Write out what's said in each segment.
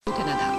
au Canada.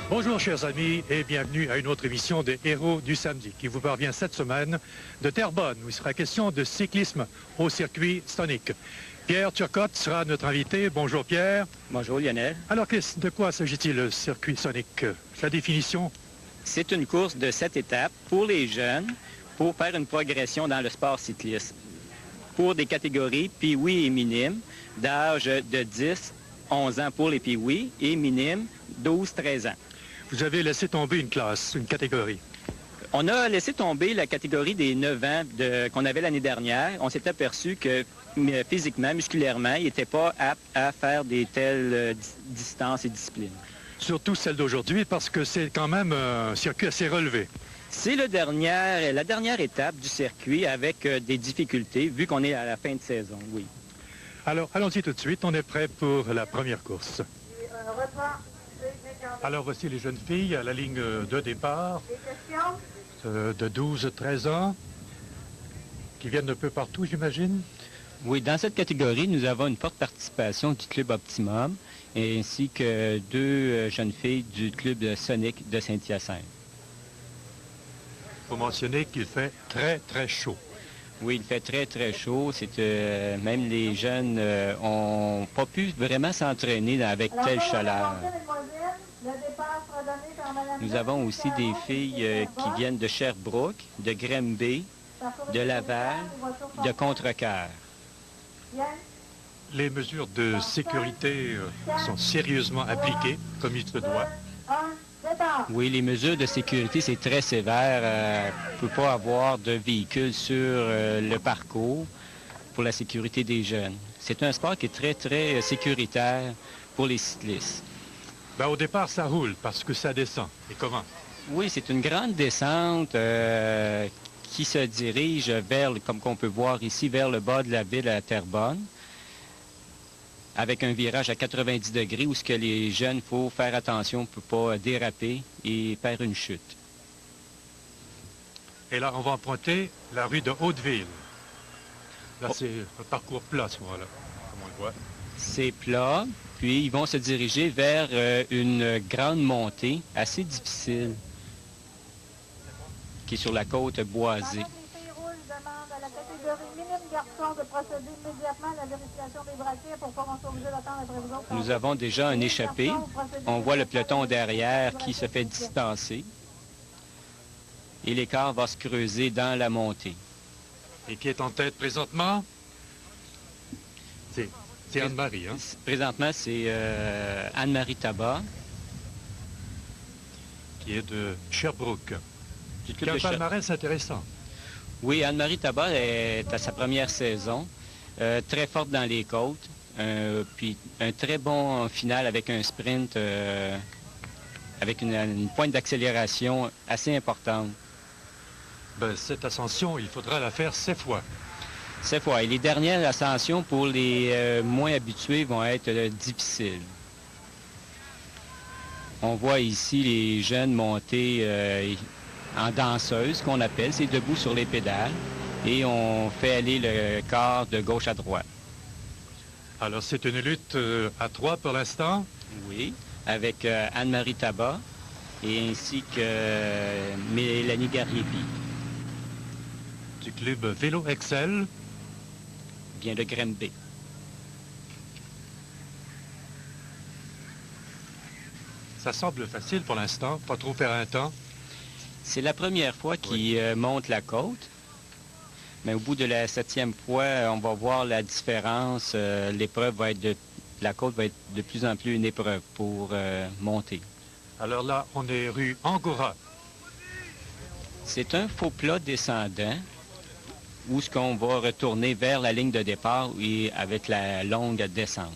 Bonjour chers amis et bienvenue à une autre émission des Héros du samedi qui vous parvient cette semaine de Terrebonne où il sera question de cyclisme au circuit Stonic. Pierre Turcotte sera notre invité. Bonjour Pierre. Bonjour Lionel. Alors de quoi s'agit-il le circuit Stonic? La définition? C'est une course de 7 étapes pour les jeunes pour faire une progression dans le sport cycliste. Pour des catégories pee-wee et minimes d'âge de 10-11 ans pour les pee-wee et minimes 12-13 ans. Vous avez laissé tomber une classe, une catégorie. On a laissé tomber la catégorie des 9 ans qu'on avait l'année dernière. On s'est aperçu que physiquement, musculairement, il n'était pas apte à faire des telles distances et disciplines. Surtout celle d'aujourd'hui parce que c'est quand même un circuit assez relevé. C'est la dernière étape du circuit avec des difficultés vu qu'on est à la fin de saison, oui. Alors allons-y tout de suite, on est prêt pour la première course. Alors voici les jeunes filles à la ligne de départ de 12-13 ans qui viennent de peu partout, j'imagine. Oui, dans cette catégorie, nous avons une forte participation du Club Optimum ainsi que 2 jeunes filles du Club de Sonic de Saint-Hyacinthe. Il faut mentionner qu'il fait très, très chaud. Oui, il fait très, très chaud. Même les jeunes n'ont pas pu vraiment s'entraîner avec telle chaleur. Nous avons aussi des filles qui viennent de Sherbrooke, de Granby, de Laval, de Contrecoeur. Les mesures de sécurité sont sérieusement appliquées, comme il se doit. Oui, les mesures de sécurité, c'est très sévère. Il ne peut pas avoir de véhicules sur le parcours pour la sécurité des jeunes. C'est un sport qui est très, très sécuritaire pour les cyclistes. Ben, au départ, ça roule parce que ça descend. Et comment? Oui, c'est une grande descente qui se dirige vers, comme qu'on peut voir ici, vers le bas de la ville à Terrebonne, avec un virage à 90 degrés où ce que les jeunes, il faut faire attention pour ne pas déraper et faire une chute. Et là, on va emprunter la rue de Hauteville. Là, c'est un parcours plat, ce moment-là, comme on le voit. C'est plat, puis ils vont se diriger vers une grande montée assez difficile qui est sur la côte boisée. Nous avons déjà un échappé. On voit le peloton derrière qui se fait distancer. Et l'écart va se creuser dans la montée. Et qui est en tête présentement? C'est Anne-Marie, hein? Présentement, c'est Anne-Marie Tabar. Qui est de Sherbrooke. Qui a un palmarès intéressant. Oui, Anne-Marie Tabar est à sa première saison, très forte dans les côtes, puis un très bon final avec un sprint, avec une pointe d'accélération assez importante. Ben, cette ascension, il faudra la faire 7 fois. 7 fois. Et les dernières ascensions pour les moins habitués vont être difficiles. On voit ici les jeunes monter en danseuse, qu'on appelle, c'est debout sur les pédales, et on fait aller le corps de gauche à droite. Alors, c'est une lutte à 3 pour l'instant? Oui, avec Anne-Marie Tabar et ainsi que Mélanie Gariepi. Du club Vélo Excel? Vient de Granby. Ça semble facile pour l'instant, pas trop faire un temps. C'est la première fois qu'ils montent la côte. Mais au bout de la 7e fois, on va voir la différence. La côte va être de plus en plus une épreuve pour monter. Alors là, on est rue Angora. C'est un faux plat descendant où ce qu'on va retourner vers la ligne de départ et avec la longue descente.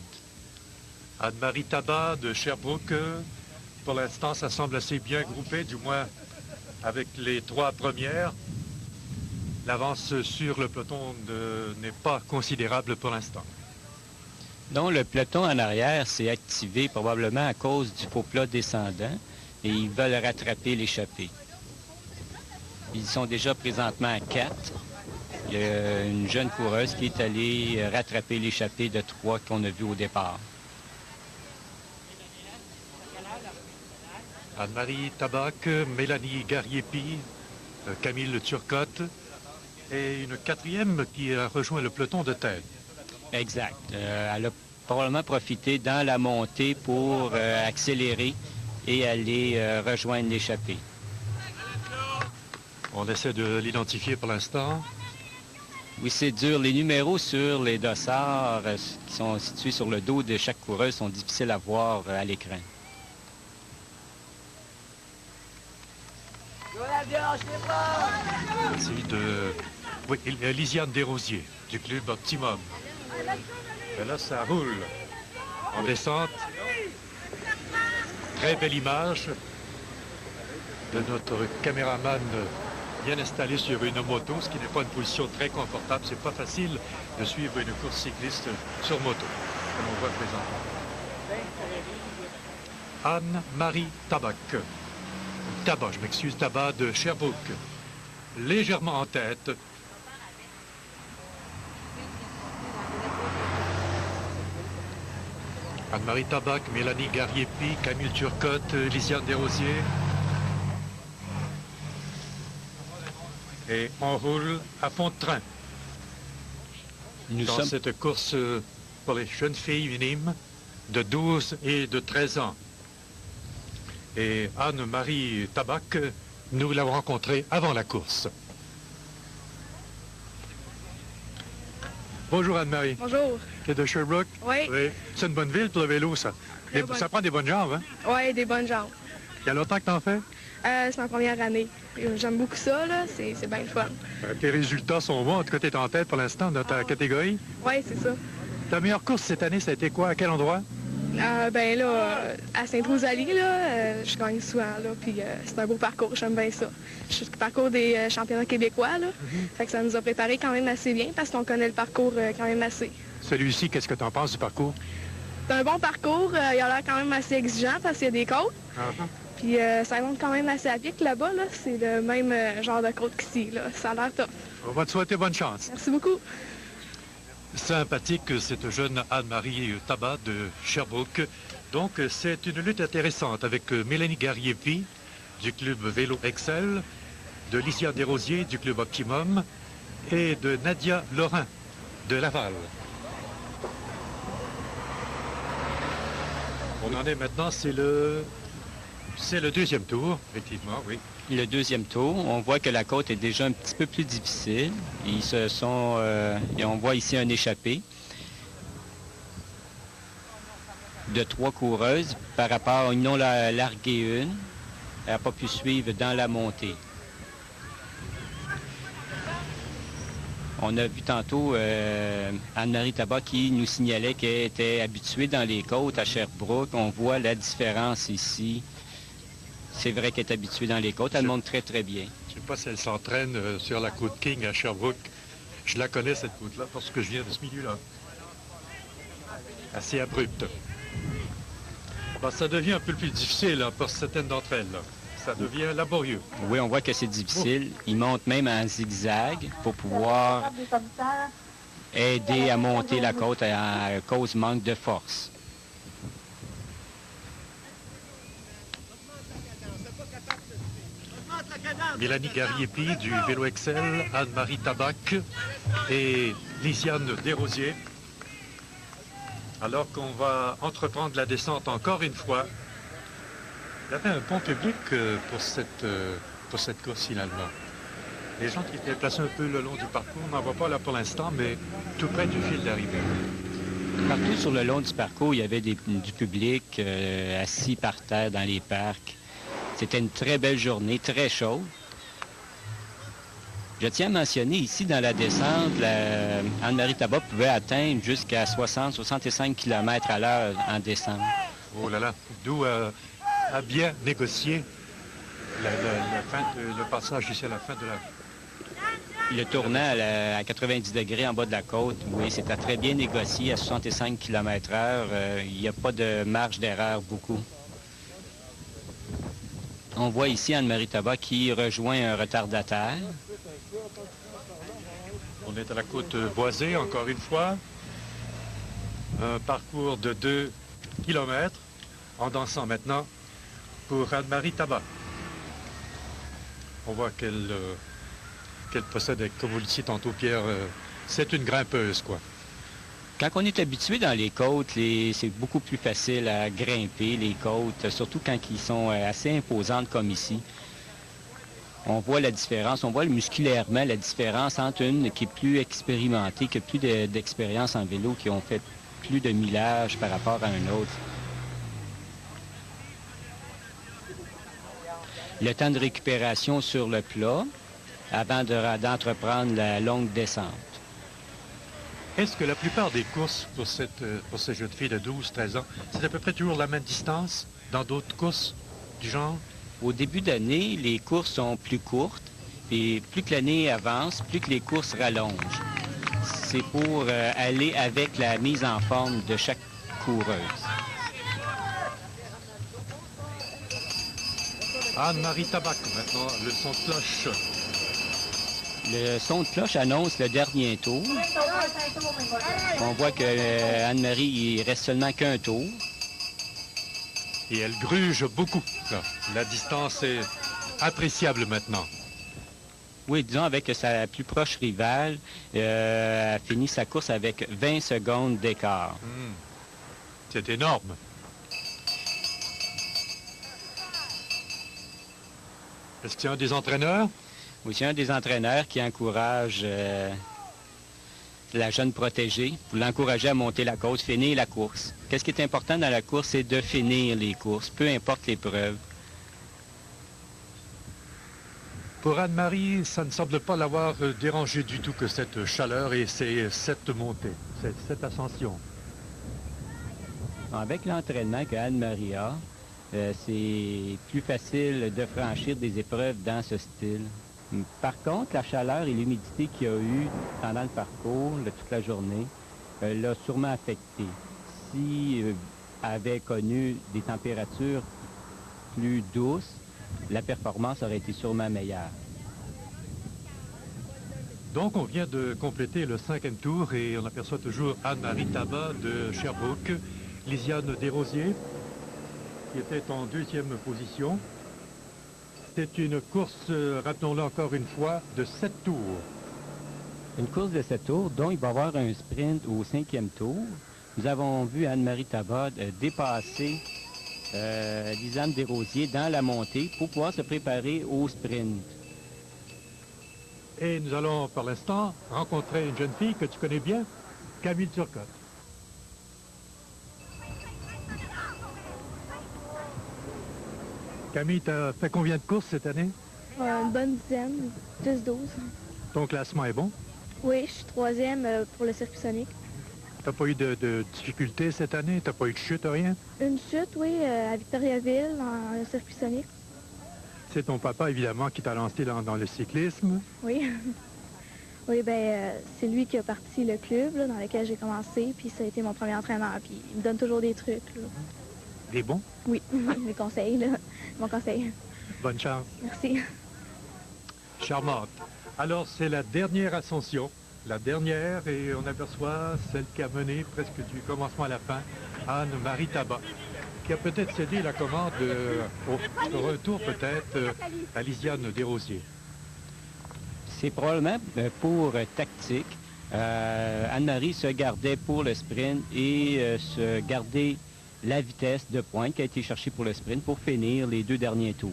Anne-Marie Tabat de Sherbrooke, pour l'instant, ça semble assez bien groupé, du moins avec les 3 premières. L'avance sur le peloton n'est pas considérable pour l'instant. Donc, le peloton en arrière s'est activé probablement à cause du faux plat descendant et ils veulent rattraper l'échappée. Ils sont déjà présentement à 4. Il y a une jeune coureuse qui est allée rattraper l'échappée de 3 qu'on a vu au départ. Anne-Marie Tabac, Mélanie Gariepi, Camille Turcotte et une 4e qui a rejoint le peloton de tête. Exact. Elle a probablement profité dans la montée pour accélérer et aller rejoindre l'échappée. On essaie de l'identifier pour l'instant. Oui, c'est dur. Les numéros sur les dossards qui sont situés sur le dos de chaque coureuse sont difficiles à voir à l'écran. C'est de Lisiane Desrosiers, du club Optimum. Et là, ça roule en descente. Très belle image de notre caméraman bien installé sur une moto, ce qui n'est pas une position très confortable. C'est pas facile de suivre une course cycliste sur moto, comme on voit présentement. Anne-Marie Tabac. Tabac, je m'excuse, Tabac de Sherbrooke. Légèrement en tête. Anne-Marie Tabac, Mélanie Gariepi, Camille Turcotte, Lisiane Desrosiers. Et on roule à fond de train. Dans cette course pour les jeunes filles minimes de 12 et de 13 ans. Et Anne-Marie Tabac, nous l'avons rencontrée avant la course. Bonjour Anne-Marie. Bonjour. Tu es de Sherbrooke? Oui. C'est une bonne ville pour le vélo, ça. Ça prend des bonnes jambes, hein? Oui, des bonnes jambes. Il y a longtemps que tu en fais? C'est ma première année. J'aime beaucoup ça, là. C'est bien le fun. Tes résultats sont bons. En tout cas, tu es en tête pour l'instant dans ta catégorie. Oui, c'est ça. Ta meilleure course cette année, ça a été quoi? À quel endroit? Ben là, à Sainte-Rosalie, là, je gagne souvent, là, puis c'est un beau parcours, j'aime bien ça. Je suis le parcours des championnats québécois, là, fait que ça nous a préparé quand même assez bien, parce qu'on connaît le parcours quand même assez. Celui-ci, qu'est-ce que tu en penses du parcours? C'est un bon parcours, il a l'air quand même assez exigeant, parce qu'il y a des côtes, puis ça monte quand même assez à pic là-bas, là, c'est le même genre de côte qu'ici, là, ça a l'air tough. On va te souhaiter bonne chance. Merci beaucoup. Sympathique, cette jeune Anne-Marie Tabat de Sherbrooke. Donc, c'est une lutte intéressante avec Mélanie Gariepi du club Vélo Excel, de Lisiane Desrosiers du club Optimum et de Nadia Lorrain de Laval. On en est maintenant, c'est le deuxième tour, effectivement, oui. Le deuxième tour, on voit que la côte est déjà un petit peu plus difficile. Et on voit ici un échappé de 3 coureuses par rapport, ils en ont largué une. Elle n'a pas pu suivre dans la montée. On a vu tantôt Anne-Marie Tabac qui nous signalait qu'elle était habituée dans les côtes à Sherbrooke. On voit la différence ici. C'est vrai qu'elle est habituée dans les côtes. Elle monte très, très bien. Je ne sais pas si elle s'entraîne sur la côte King à Sherbrooke. Je la connais, cette côte-là, parce que je viens de ce milieu-là. Assez abrupte. Ben, ça devient un peu plus difficile pour certaines d'entre elles. Là. Ça devient laborieux. Oui, on voit que c'est difficile. Ils montent même en zigzag pour pouvoir aider à monter la côte à cause manque de force. Mélanie Gariepi du Vélo Excel, Anne-Marie Tabac et Lisiane Desrosiers. Alors qu'on va entreprendre la descente encore une fois. Il y avait un bon public pour cette course finalement. Les gens qui se déplacent un peu le long du parcours, on n'en voit pas là pour l'instant, mais tout près du fil d'arrivée. Partout sur le long du parcours, il y avait du public assis par terre dans les parcs. C'était une très belle journée, très chaude. Je tiens à mentionner ici, dans la descente, Anne-Marie Tabac pouvait atteindre jusqu'à 60-65 km à l'heure en descente. Oh là là, d'où à bien négocier le passage ici à la fin de la... Le tournant à 90 degrés en bas de la côte, oui, c'était très bien négocié à 65 km/h. Il n'y a pas de marge d'erreur beaucoup. On voit ici Anne-Marie Tabac qui rejoint un retardataire. On est à la côte boisée, encore une fois. Un parcours de 2 km en dansant maintenant pour Anne-Marie Tabac. On voit qu'elle possède, comme vous le disiez tantôt, Pierre, c'est une grimpeuse, quoi. Quand on est habitué dans les côtes, c'est beaucoup plus facile à grimper les côtes, surtout quand ils sont assez imposantes comme ici. On voit la différence, on voit musculairement la différence entre une qui est plus expérimentée, qui a plus d'expérience en vélo, qui ont fait plus de millage par rapport à un autre. Le temps de récupération sur le plat avant d'entreprendre la longue descente. Est-ce que la plupart des courses pour ces jeunes filles de 12-13 ans, c'est à peu près toujours la même distance dans d'autres courses du genre? Au début d'année, les courses sont plus courtes, et plus que l'année avance, plus que les courses rallongent. C'est pour aller avec la mise en forme de chaque coureuse. Anne-Marie Tabac, maintenant, le son de cloche. Le son de cloche annonce le dernier tour. On voit que Anne-Marie, il reste seulement qu'un tour. Et elle gruge beaucoup, là. La distance est appréciable maintenant. Oui, disons avec sa plus proche rivale, a fini sa course avec 20 secondes d'écart. C'est énorme. Est-ce qu'il y a un des entraîneurs? Oui, c'est un des entraîneurs qui encourage la jeune protégée pour l'encourager à monter la côte, finir la course. Qu'est-ce qui est important dans la course, c'est de finir les courses, peu importe l'épreuve. Pour Anne-Marie, ça ne semble pas l'avoir dérangé du tout que cette chaleur et cette montée, cette ascension. Avec l'entraînement que Anne-Marie a, c'est plus facile de franchir des épreuves dans ce style. Par contre, la chaleur et l'humidité qu'il y a eu pendant le parcours, toute la journée, l'a sûrement affecté. Si elle avait connu des températures plus douces, la performance aurait été sûrement meilleure. Donc, on vient de compléter le 5e tour et on aperçoit toujours Anne-Marie Tabac de Sherbrooke, Lisiane Desrosiers, qui était en 2e position. C'est une course, rappelons-le encore une fois, de 7 tours. Une course de 7 tours, dont il va y avoir un sprint au 5e tour. Nous avons vu Anne-Marie Tabac dépasser Lisiane Desrosiers dans la montée pour pouvoir se préparer au sprint. Et nous allons, par l'instant, rencontrer une jeune fille que tu connais bien, Camille Turcotte. Camille, tu as fait combien de courses cette année? Une bonne dizaine, 10-12. Ton classement est bon? Oui, je suis 3e pour le circuit sonique. T'as pas eu de difficultés cette année? T'as pas eu de chute, rien? Une chute, oui, à Victoriaville, en circuit sonique. C'est ton papa, évidemment, qui t'a lancé dans le cyclisme. Oui. Oui, c'est lui qui a parti le club là, dans lequel j'ai commencé, puis ça a été mon premier entraîneur, puis il me donne toujours des trucs. Là. Des bons? Oui, mes conseils, là. Mon conseil. Bonne chance. Merci. Charmante. Alors, c'est la dernière ascension, la dernière, et on aperçoit celle qui a mené presque du commencement à la fin, Anne-Marie Tabac, qui a peut-être cédé la commande au retour peut-être à Lisiane Desrosiers. C'est probablement pour tactique. Anne-Marie se gardait pour le sprint et se gardait la vitesse de pointe qui a été cherchée pour le sprint pour finir les 2 derniers tours.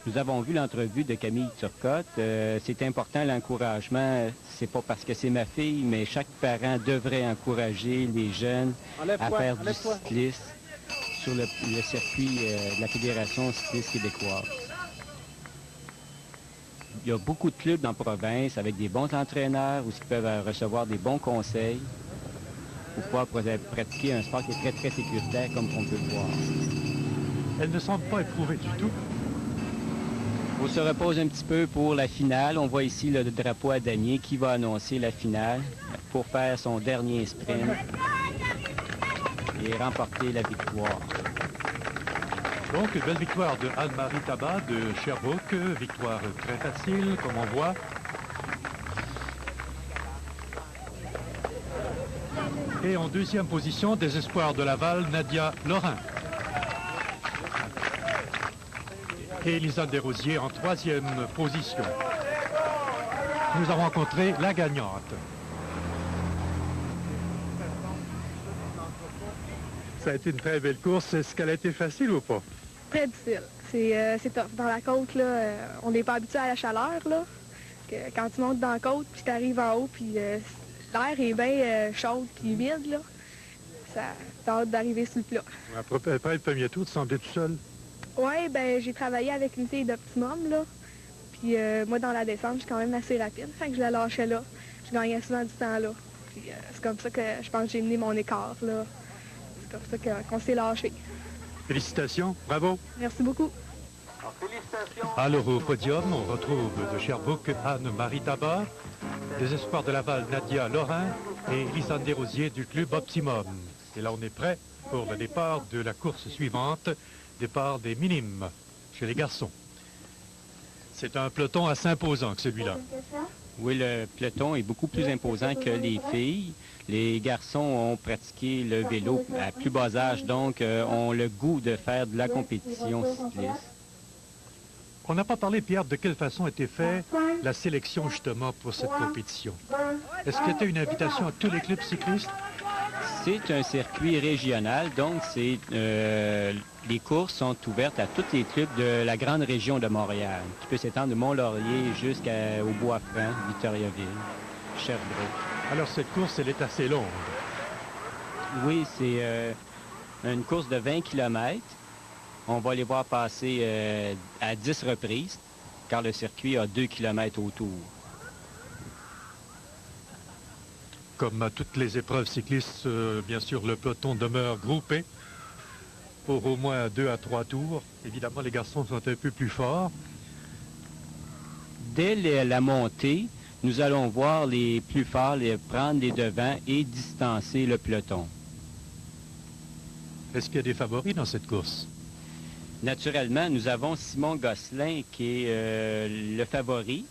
Nous avons vu l'entrevue de Camille Turcotte. C'est important l'encouragement. C'est pas parce que c'est ma fille, mais chaque parent devrait encourager les jeunes à faire du cyclisme sur le circuit de la Fédération cycliste québécoise. Il y a beaucoup de clubs dans la province avec des bons entraîneurs où ils peuvent recevoir des bons conseils pour pouvoir pratiquer un sport qui est très, très sécuritaire comme on peut le voir. Elle ne semble pas éprouvée du tout. On se repose un petit peu pour la finale. On voit ici le drapeau à damier qui va annoncer la finale pour faire son dernier sprint et remporter la victoire. Donc, une belle victoire de Anne-Marie Tabat de Sherbrooke. Victoire très facile, comme on voit. Et en deuxième position, des espoirs de Laval, Nadia Lorrain. Et Lisanne Desrosiers en troisième position. Nous avons rencontré la gagnante. Ça a été une très belle course. Est-ce qu'elle a été facile ou pas? Très difficile. C'est tough. Dans la côte, là, on n'est pas habitué à la chaleur. Là. Quand tu montes dans la côte, puis tu arrives en haut, puis l'air est bien chaud puis humide. Là. T'as hâte d'arriver sur le plat. Après le premier tour, tu semblais tout seul? Oui, ben j'ai travaillé avec une fille d'Optimum, là. Puis moi, dans la descente, je suis quand même assez rapide. Fait que je la lâchais là. Je gagnais souvent du temps là. Puis c'est comme ça que je pense que j'ai mené mon écart, là. C'est comme ça qu'on s'est lâché. Félicitations, bravo. Merci beaucoup. Alors au podium, on retrouve de Sherbrooke Anne-Marie Tabat, des espoirs de Laval Nadia Lorrain et Lisanne Desrosiers du club Optimum. Et là, on est prêt pour le départ de la course suivante, départ des minimes chez les garçons. C'est un peloton assez imposant que celui-là. Oui, le peloton est beaucoup plus imposant que les filles. Les garçons ont pratiqué le vélo à plus bas âge, donc ont le goût de faire de la compétition cycliste. On n'a pas parlé, Pierre, de quelle façon était faite la sélection justement pour cette compétition. Est-ce qu'il y était une invitation à tous les clubs cyclistes? C'est un circuit régional, donc les courses sont ouvertes à tous les clubs de la grande région de Montréal, qui peut s'étendre de Mont-Laurier jusqu'au Bois-Franc, Victoriaville, Sherbrooke. Alors cette course, elle est assez longue. Oui, c'est une course de 20 km. On va les voir passer à 10 reprises, car le circuit a 2 km autour. Comme à toutes les épreuves cyclistes, bien sûr, le peloton demeure groupé pour au moins 2 à 3 tours. Évidemment, les garçons sont un peu plus forts. Dès la montée, nous allons voir les plus forts prendre les devants et distancer le peloton. Est-ce qu'il y a des favoris dans cette course? Naturellement, nous avons Simon Gosselin qui est le favori,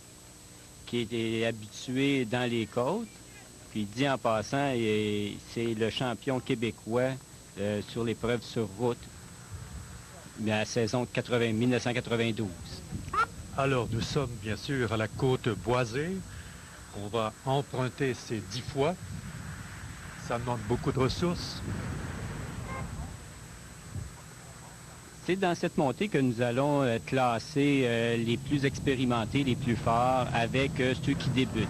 qui est habitué dans les côtes. Puis dit en passant, c'est le champion québécois sur l'épreuve sur route de la saison 1992. Alors, nous sommes bien sûr à la côte boisée. On va emprunter ces 10 fois. Ça demande beaucoup de ressources. C'est dans cette montée que nous allons classer les plus expérimentés, les plus forts, avec ceux qui débutent.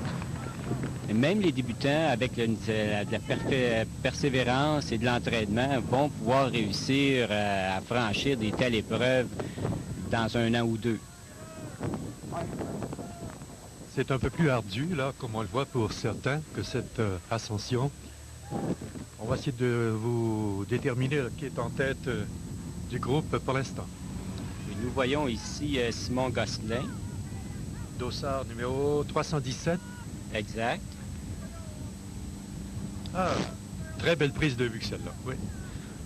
Même les débutants, avec de la persévérance et de l'entraînement, vont pouvoir réussir à franchir des telles épreuves dans 1 an ou 2. C'est un peu plus ardu, là, comme on le voit pour certains, que cette ascension. On va essayer de vous déterminer qui est en tête du groupe pour l'instant. Nous voyons ici Simon Gosselin. Dossard numéro 317. Exact. Ah, très belle prise de vue celle-là, oui.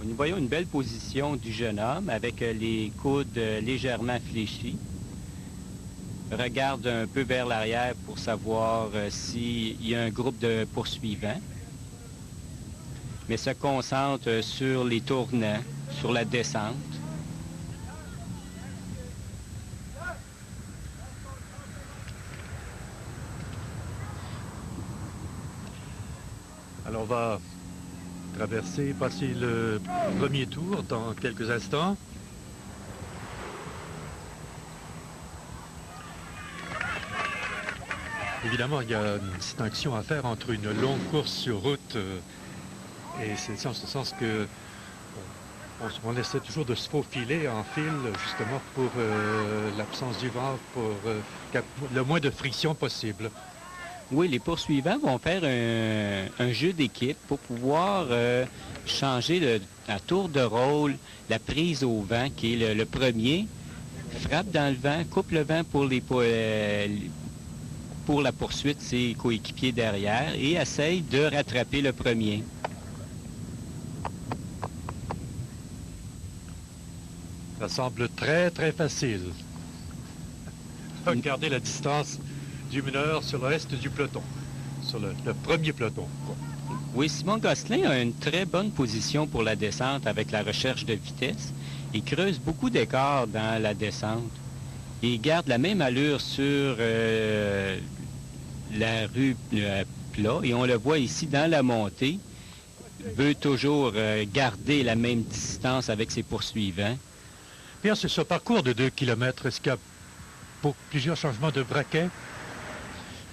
Nous voyons une belle position du jeune homme avec les coudes légèrement fléchis. Regarde un peu vers l'arrière pour savoir s'il y a un groupe de poursuivants. Mais se concentre sur les tournants, sur la descente. Alors on va passer le premier tour dans quelques instants. Évidemment, il y a une distinction à faire entre une longue course sur route et c'est en ce sens que on essaie toujours de se faufiler en fil, justement pour l'absence du vent, pour le moins de friction possible. Oui, les poursuivants vont faire un jeu d'équipe pour pouvoir changer à tour de rôle la prise au vent, qui est le premier, frappe dans le vent, coupe le vent pour la poursuite, ses coéquipiers derrière, et essaye de rattraper le premier. Ça semble très, très facile. Regardez la distance du meneur sur le reste du peloton, sur le premier peloton. Oui, Simon Gosselin a une très bonne position pour la descente avec la recherche de vitesse. Il creuse beaucoup d'écarts dans la descente. Il garde la même allure sur la rue plat et on le voit ici dans la montée. Il veut toujours garder la même distance avec ses poursuivants. Pierre, c'est ce parcours de 2 km. Est-ce qu'il y a plusieurs changements de braquet?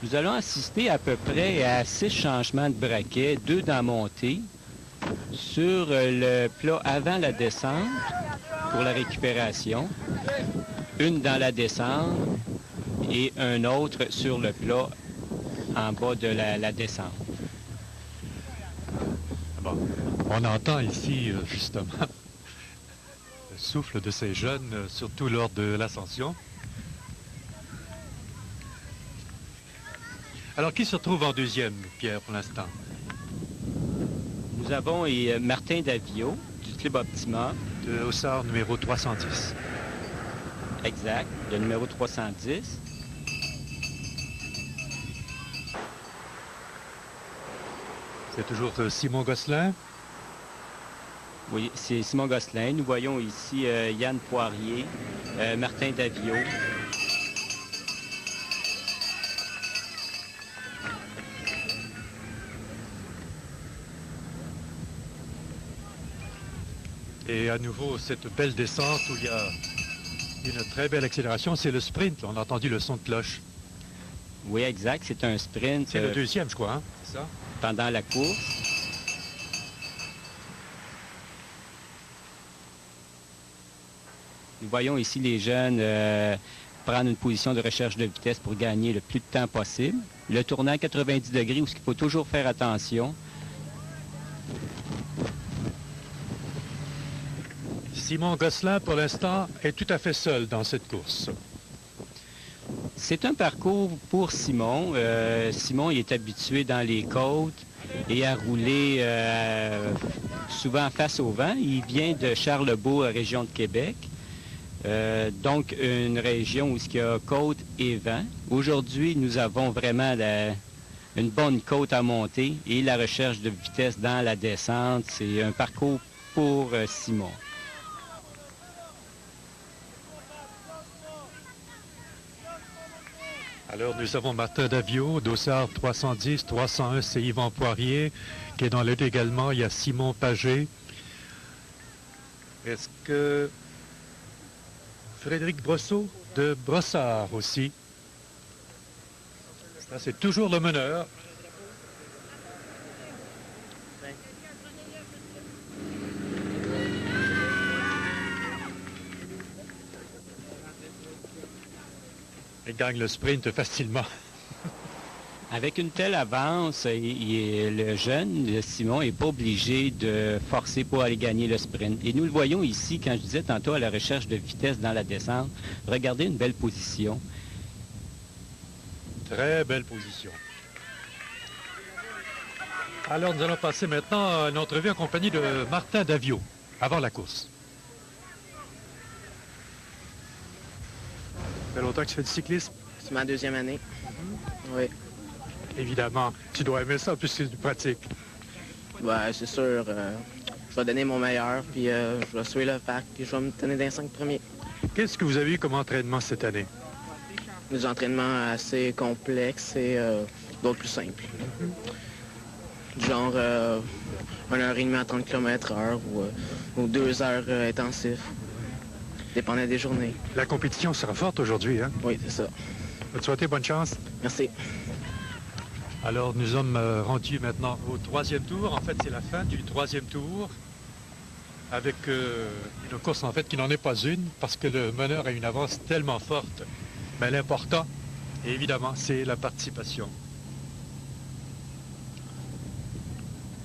Nous allons assister à peu près à 6 changements de braquet, 2 dans la montée, sur le plat avant la descente pour la récupération, une dans la descente et un autre sur le plat en bas de la descente. Bon. On entend ici, justement, le souffle de ces jeunes, surtout lors de l'ascension. Alors, qui se trouve en deuxième, Pierre, pour l'instant? Nous avons Martin Davio, du Club Optima. De Haussard numéro 310. Exact, le numéro 310. C'est toujours Simon Gosselin. Oui, c'est Simon Gosselin. Nous voyons ici Yann Poirier, Martin Davio. Et à nouveau, cette belle descente où il y a une très belle accélération, c'est le sprint. On a entendu le son de cloche. Oui, exact. C'est un sprint. C'est le deuxième, je crois, hein? C'est ça? Pendant la course. Nous voyons ici les jeunes prendre une position de recherche de vitesse pour gagner le plus de temps possible. Le tournant à 90 degrés où il faut toujours faire attention. Simon Gosselin, pour l'instant, est tout à fait seul dans cette course. C'est un parcours pour Simon. Simon il est habitué dans les côtes et à rouler souvent face au vent. Il vient de Charlebourg, région de Québec. Donc, une région où il y a côte et vent. Aujourd'hui, nous avons vraiment une bonne côte à monter et la recherche de vitesse dans la descente. C'est un parcours pour Simon. Alors, nous avons Martin Davio, Dossard 310, 301, c'est Yvan Poirier, qui est dans l'aide également. Il y a Simon Pagé. Est-ce que Frédéric Brosseau de Brossard aussi? Ça, c'est toujours le meneur. Il gagne le sprint facilement. Avec une telle avance, le jeune, Simon, n'est pas obligé de forcer pour aller gagner le sprint. Et nous le voyons ici, quand je disais tantôt à la recherche de vitesse dans la descente. Regardez une belle position. Très belle position. Alors, nous allons passer maintenant à une entrevue en compagnie de Martin Davio, avant la course. Ça fait longtemps que tu fais du cyclisme? C'est ma deuxième année. Oui. Évidemment, tu dois aimer ça puisque tu pratiques. Ouais, c'est sûr. Je vais donner mon meilleur, puis je vais suivre le pack, puis je vais me tenir dans les 5 premiers. Qu'est-ce que vous avez eu comme entraînement cette année? Des entraînements assez complexes et d'autres plus simples. Genre 1h30 à 30 km/h ou 2 heures intensifs. Dépendait des journées. La compétition sera forte aujourd'hui, hein? Oui, c'est ça. Je vais te souhaiter bonne chance. Merci. Alors, nous sommes rendus maintenant au 3e tour. En fait, c'est la fin du 3e tour avec une course, en fait, qui n'en est pas une parce que le meneur a une avance tellement forte. Mais l'important, évidemment, c'est la participation.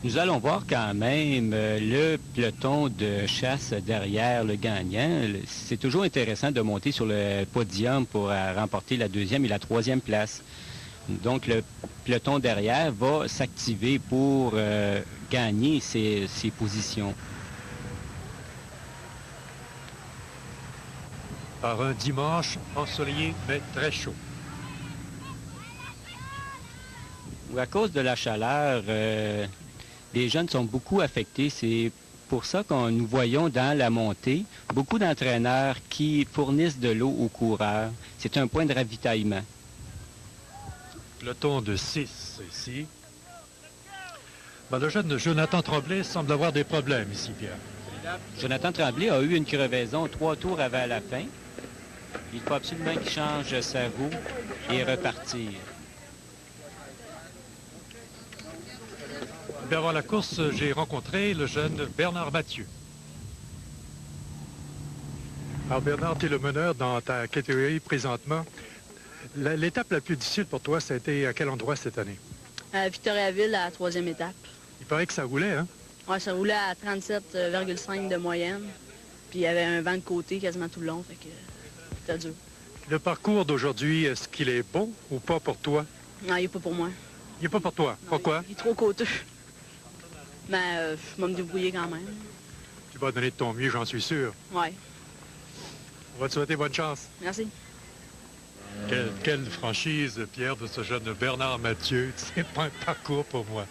Nous allons voir quand même le peloton de chasse derrière le gagnant. C'est toujours intéressant de monter sur le podium pour remporter la 2e et la 3e place. Donc, le peloton derrière va s'activer pour gagner ces positions. Par un dimanche ensoleillé, mais très chaud. À cause de la chaleur, les jeunes sont beaucoup affectés. C'est pour ça que nous voyons dans la montée beaucoup d'entraîneurs qui fournissent de l'eau aux coureurs. C'est un point de ravitaillement. Peloton de 6 ici. Ben, le jeune Jonathan Tremblay semble avoir des problèmes ici, Pierre. Jonathan Tremblay a eu une crevaison 3 tours avant la fin. Il faut absolument qu'il change sa roue et repartir. Bien, avant la course, j'ai rencontré le jeune Bernard Mathieu. Alors Bernard, tu es le meneur dans ta catégorie présentement. L'étape la plus difficile pour toi, ça a été à quel endroit cette année? À Victoriaville, à la 3e étape. Il paraît que ça roulait, hein? Ouais, ça roulait à 37,5 de moyenne. Puis il y avait un vent de côté quasiment tout le long, fait que c'était dur. Le parcours d'aujourd'hui, est-ce qu'il est bon ou pas pour toi? Non, il n'est pas pour moi. Il n'est pas pour toi. Non, Pourquoi? Il est trop coûteux. Mais je vais me débrouiller quand même. Tu vas donner de ton mieux, j'en suis sûr. Ouais. On va te souhaiter bonne chance. Merci. Quelle franchise, Pierre, de ce jeune Bernard Mathieu. C'est pas un parcours pour moi.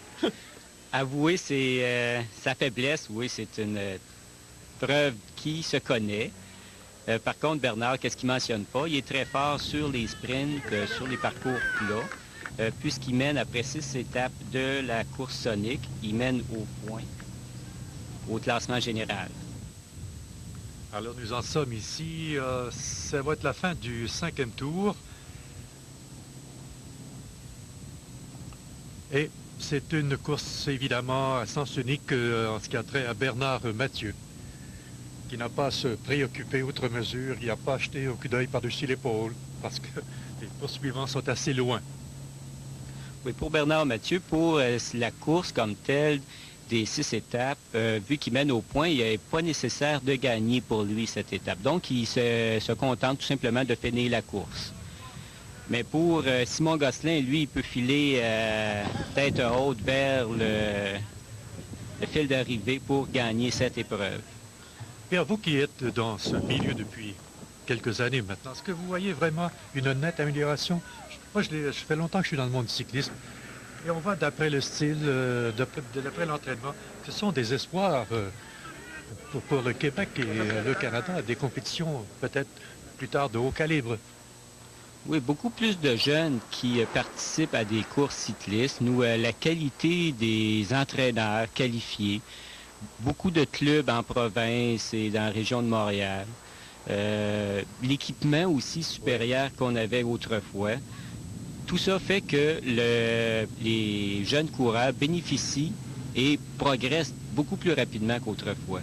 Avouer sa faiblesse, oui, c'est une preuve qui se connaît. Par contre, Bernard, qu'est-ce qu'il ne mentionne pas? Il est très fort sur les sprints, sur les parcours plats, puisqu'il mène après 6 étapes de la course Sonic, il mène au point, au classement général. Alors, nous en sommes ici. Ça va être la fin du 5e tour. Et c'est une course, évidemment, à sens unique en ce qui a trait à Bernard Mathieu, qui n'a pas à se préoccuper outre mesure. Il n'a pas acheté au coup d'œil par-dessus l'épaule, parce que les poursuivants sont assez loin. Oui, pour Bernard Mathieu, pour la course comme telle, des 6 étapes, vu qu'il mène au point, il n'est pas nécessaire de gagner pour lui cette étape. Donc, il se contente tout simplement de finir la course. Mais pour Simon Gosselin, lui, il peut filer tête haute vers le fil d'arrivée pour gagner cette épreuve. Et à vous qui êtes dans ce milieu depuis quelques années maintenant, est-ce que vous voyez vraiment une nette amélioration? Moi, je fais longtemps que je suis dans le monde du cyclisme. Et on voit, d'après le style, d'après l'entraînement, ce sont des espoirs pour le Québec et le Canada, des compétitions peut-être plus tard de haut calibre. Oui, beaucoup plus de jeunes qui participent à des courses cyclistes. Nous, la qualité des entraîneurs qualifiés, beaucoup de clubs en province et dans la région de Montréal. L'équipement aussi supérieur qu'on avait autrefois. Tout ça fait que les jeunes coureurs bénéficient et progressent beaucoup plus rapidement qu'autrefois.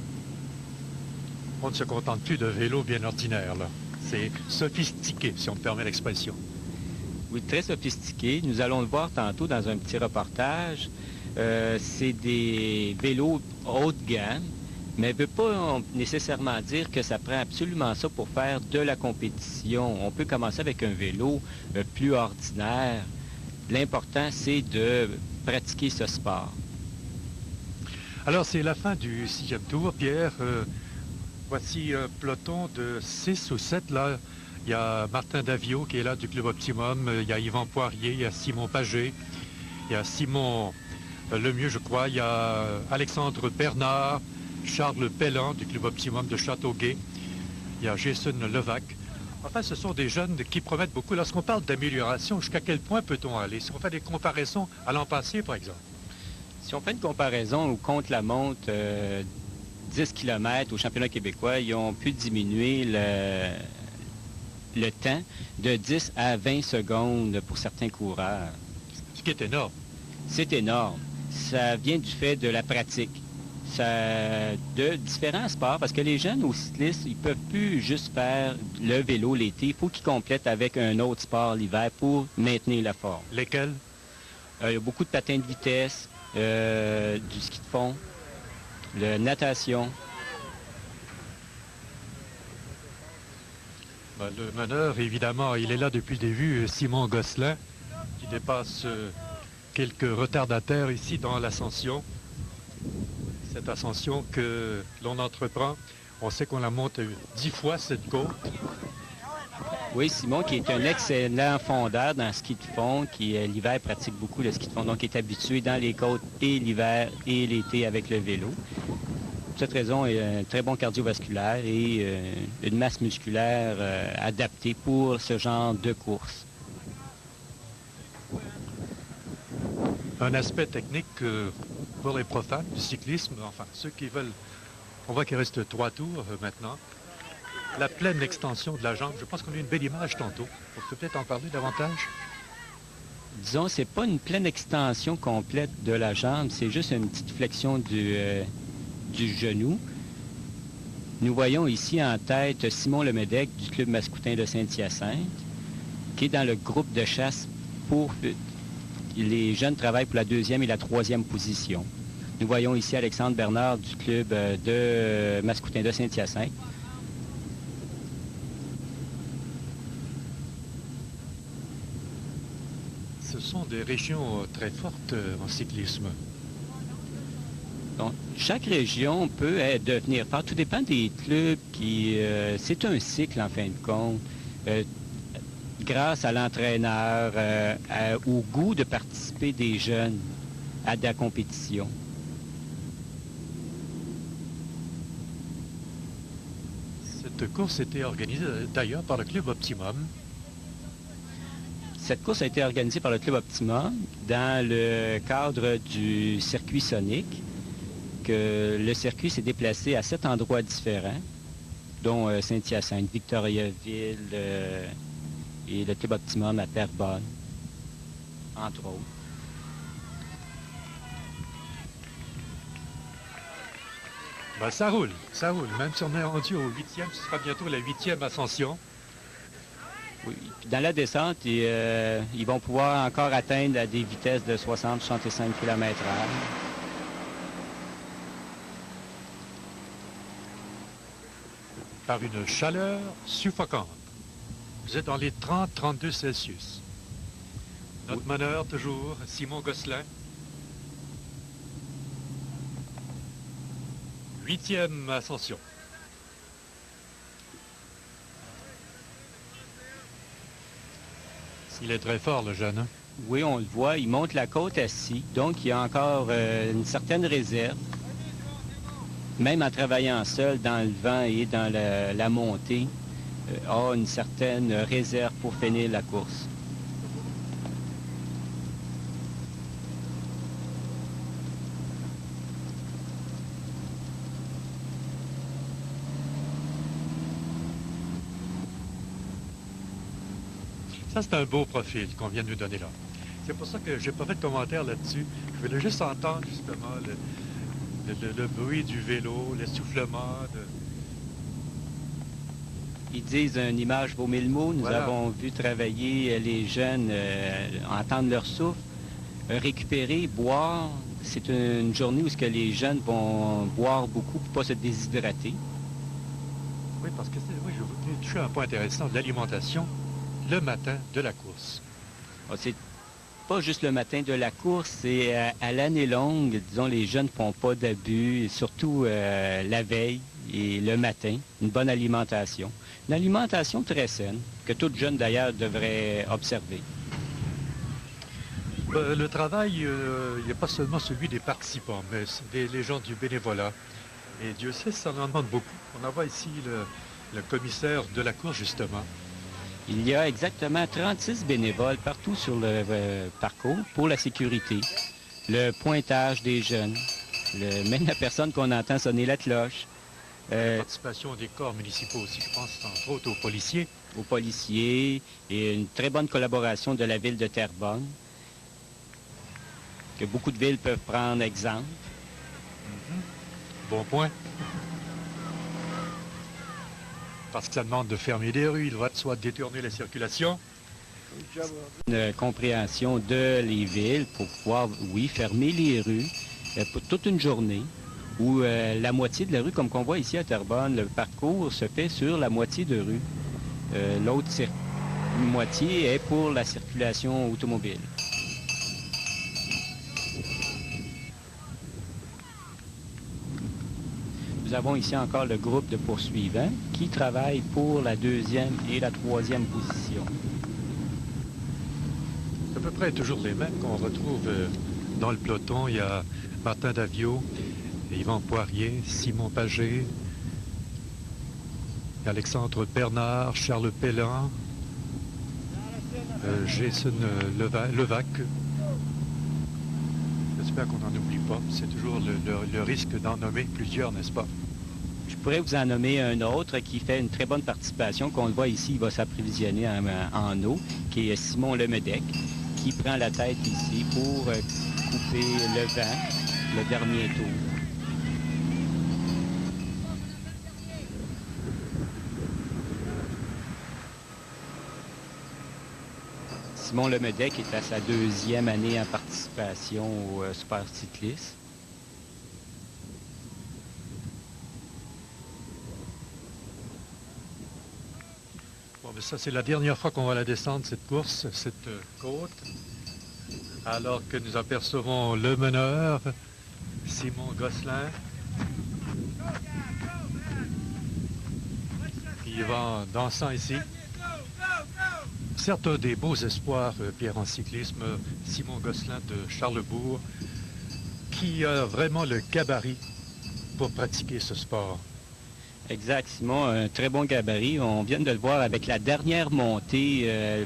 On ne se contente plus de vélos bien ordinaires, là. C'est sophistiqué, si on me permet l'expression. Oui, très sophistiqué. Nous allons le voir tantôt dans un petit reportage. C'est des vélos haut de gamme, mais ne veut pas nécessairement dire que ça prend absolument ça pour faire de la compétition. On peut commencer avec un vélo plus ordinaire. L'important, c'est de pratiquer ce sport. Alors, c'est la fin du 6e tour, Pierre. Voici un peloton de 6 ou 7. Là, il y a Martin Davio qui est là du Club Optimum. Il y a Yvan Poirier, il y a Simon Pagé, il y a Simon Lemieux, je crois. Il y a Alexandre Bernard, Charles Pellan du Club Optimum de Châteauguay. Il y a Jason Levac. Enfin, ce sont des jeunes qui promettent beaucoup. Lorsqu'on parle d'amélioration, jusqu'à quel point peut-on aller? Si on fait des comparaisons à l'an passé, par exemple. Si on fait une comparaison au contre-la-montre 10 km au championnat québécois, ils ont pu diminuer le temps de 10 à 20 secondes pour certains coureurs. Ce qui est énorme. C'est énorme. Ça vient du fait de la pratique. De différents sports, parce que les jeunes ou cyclistes, ils ne peuvent plus juste faire le vélo l'été. Il faut qu'ils complètent avec un autre sport l'hiver pour maintenir la forme. Lesquels? Il y a beaucoup de patins de vitesse, du ski de fond, de natation. Ben, le meneur, évidemment, il est là depuis le début, Simon Gosselin, qui dépasse quelques retardataires ici dans l'ascension. Cette ascension que l'on entreprend, on sait qu'on la monte 10 fois cette côte. Oui, Simon, qui est un excellent fondeur dans le ski de fond, qui l'hiver pratique beaucoup le ski de fond, donc est habitué dans les côtes et l'hiver et l'été avec le vélo. Pour cette raison, il a un très bon cardiovasculaire et une masse musculaire adaptée pour ce genre de course. Un aspect technique pour les profanes du cyclisme, enfin ceux qui veulent, on voit qu'il reste 3 tours maintenant. La pleine extension de la jambe, je pense qu'on a une belle image tantôt. On peut peut-être en parler davantage. Disons, c'est pas une pleine extension complète de la jambe, c'est juste une petite flexion du genou. Nous voyons ici en tête Simon Lemedec du club mascoutin de Saint-Hyacinthe, qui est dans le groupe de chasse pour... Les jeunes travaillent pour la 2e et la 3e position. Nous voyons ici Alexandre Bernard du club de mascoutin de Saint-Hyacinthe. Ce sont des régions très fortes en cyclisme. Donc, chaque région peut devenir fort. Tout dépend des clubs qui... c'est un cycle, en fin de compte. Grâce à l'entraîneur, au goût de participer des jeunes à de la compétition. Cette course était organisée d'ailleurs par le club Optimum. Cette course a été organisée par le club Optimum dans le cadre du circuit Sonic, que le circuit s'est déplacé à 7 endroits différents, dont Saint-Hyacinthe, Victoriaville et le club Optimum à Terrebonne, entre autres. Ben, ça roule, ça roule. Même si on est rendu au 8e, ce sera bientôt la 8e ascension. Oui. Puis dans la descente, ils vont pouvoir encore atteindre à des vitesses de 60-65 km/h. Par une chaleur suffocante. Vous êtes dans les 30-32 Celsius. Notre meneur, toujours, Simon Gosselin. 8e ascension. Il est très fort, le jeune. Hein? Oui, on le voit, il monte la côte assis, donc il y a encore une certaine réserve. Même en travaillant seul dans le vent et dans la montée, a une certaine réserve pour finir la course. Ça, c'est un beau profil qu'on vient de nous donner là. C'est pour ça que je n'ai pas fait de commentaire là-dessus. Je voulais juste entendre, justement, le bruit du vélo, l'essoufflement. Ils disent une image vaut 1000 mots. Nous Voilà. avons vu travailler les jeunes, entendre leur souffle, récupérer, boire. C'est une journée où ce que les jeunes vont boire beaucoup pour ne pas se déshydrater. Oui, parce que oui, je voulais toucher à un point intéressant, l'alimentation, le matin de la course. C'est pas juste le matin de la course, c'est à l'année longue. Disons, les jeunes ne font pas d'abus, surtout la veille et le matin. Une bonne alimentation. Une alimentation très saine, que tout jeune d'ailleurs devrait observer. Le travail, il n'est pas seulement celui des participants, mais c'est les gens du bénévolat. Et Dieu sait, ça en demande beaucoup. On en voit ici le commissaire de la course, justement. Il y a exactement 36 bénévoles partout sur le parcours pour la sécurité, le pointage des jeunes, même la personne qu'on entend sonner la cloche. La participation des corps municipaux aussi, je pense, entre autres aux policiers. Aux policiers et une très bonne collaboration de la ville de Terrebonne. que beaucoup de villes peuvent prendre exemple. Bon point. Parce que ça demande de fermer des rues, il va de soi détourner la circulation. Une compréhension de les villes pour pouvoir, oui, fermer les rues pour toute une journée, où la moitié de la rue, comme qu'on voit ici à Terrebonne, le parcours se fait sur la moitié de rue. L'autre moitié est pour la circulation automobile. Nous avons ici encore le groupe de poursuivants qui travaille pour la 2e et la 3e position. C'est à peu près toujours les mêmes qu'on retrouve dans le peloton. Il y a Martin Daviau, Yvan Poirier, Simon Pagé, Alexandre Bernard, Charles Pellan, Jason Levac. J'espère qu'on n'en oublie pas. C'est toujours le risque d'en nommer plusieurs, n'est-ce pas? Je pourrais vous en nommer un autre qui fait une très bonne participation, qu'on le voit ici, il va s'approvisionner en eau, qui est Simon Lemedec, qui prend la tête ici pour couper le vent, le dernier tour. Simon Lemedec est à sa 2e année en participation au Super Cycliste. Bon, mais ça, c'est la dernière fois qu'on va la descendre, cette course, cette côte. Alors que nous apercevons le meneur, Simon Gosselin. Il va dansant ici. Certes, des beaux espoirs, Pierre, en cyclisme, Simon Gosselin de Charlebourg, qui a vraiment le gabarit pour pratiquer ce sport. Exact, Simon, un très bon gabarit. On vient de le voir avec la dernière montée,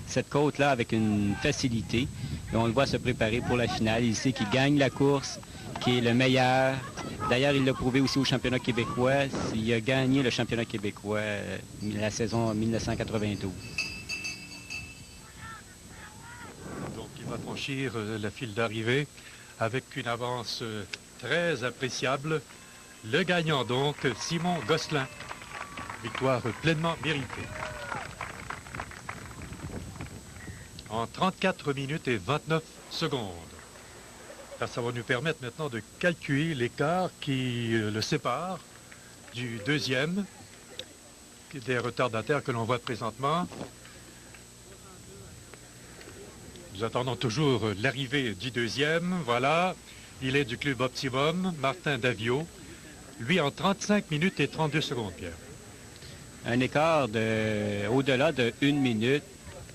cette côte-là avec une facilité. Et on le voit se préparer pour la finale. Il sait qu'il gagne la course, qu'il est le meilleur. D'ailleurs, il l'a prouvé aussi au championnat québécois. Il a gagné le championnat québécois la saison 1992. Donc, il va franchir la file d'arrivée avec une avance très appréciable. Le gagnant, donc, Simon Gosselin. Victoire pleinement méritée. En 34 minutes et 29 secondes. Là, ça va nous permettre maintenant de calculer l'écart qui le sépare du 2e, des retardataires que l'on voit présentement. Nous attendons toujours l'arrivée du 2e. Voilà, il est du Club Optimum, Martin Daviau. Lui, en 35 minutes et 32 secondes, Pierre. Un écart au-delà de 1 minute.